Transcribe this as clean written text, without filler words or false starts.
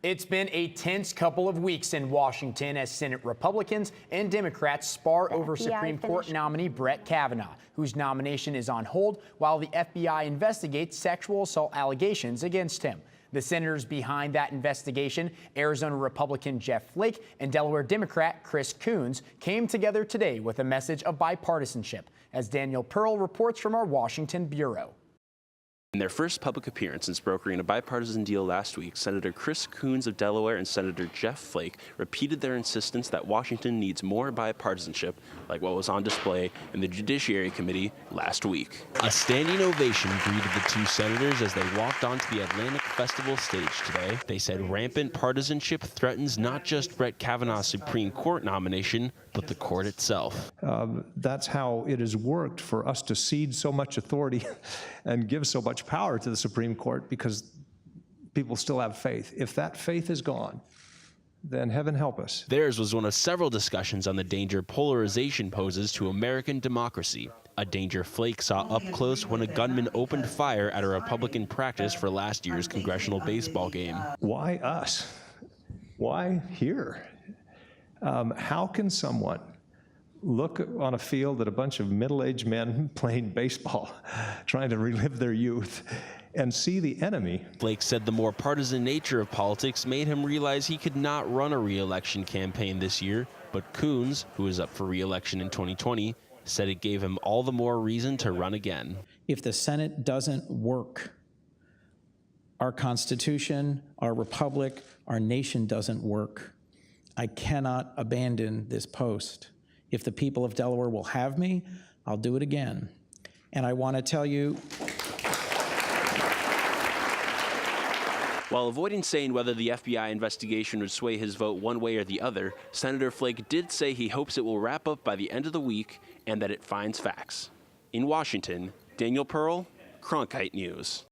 It's been a tense couple of weeks in Washington as Senate Republicans and Democrats spar over Supreme Court nominee Brett Kavanaugh, whose nomination is on hold while the FBI investigates sexual assault allegations against him. The senators behind that investigation, Arizona Republican Jeff Flake and Delaware Democrat Chris Coons, came together today with a message of bipartisanship, as Daniel Perle reports from our Washington bureau. In their first public appearance since brokering a bipartisan deal last week, Senator Chris Coons of Delaware and Senator Jeff Flake repeated their insistence that Washington needs more bipartisanship, like what was on display in the Judiciary Committee last week. A standing ovation greeted the two senators as they walked onto the Atlantic Festival stage today. They said rampant partisanship threatens not just Brett Kavanaugh's Supreme Court nomination, but the court itself. That's how it has worked for us to cede so much authority and give so much power to the Supreme Court, because people still have faith. If that faith is gone, then heaven help us. Theirs was one of several discussions on the danger polarization poses to American democracy, a danger Flake saw up close when a gunman opened fire at a Republican practice for last year's congressional baseball game. Why us? Why here? How can someone look on a field at a bunch of middle-aged men playing baseball, trying to relive their youth, and see the enemy? Flake said the more partisan nature of politics made him realize he could not run a re-election campaign this year, but Coons, who is up for re-election in 2020, said it gave him all the more reason to run again. If the Senate doesn't work, our Constitution, our republic, our nation doesn't work. I cannot abandon this post. If the people of Delaware will have me, I'll do it again. And I want to tell you, while avoiding saying whether the FBI investigation would sway his vote one way or the other, Senator Flake did say he hopes it will wrap up by the end of the week and that it finds facts. In Washington, Daniel Perle, Cronkite News.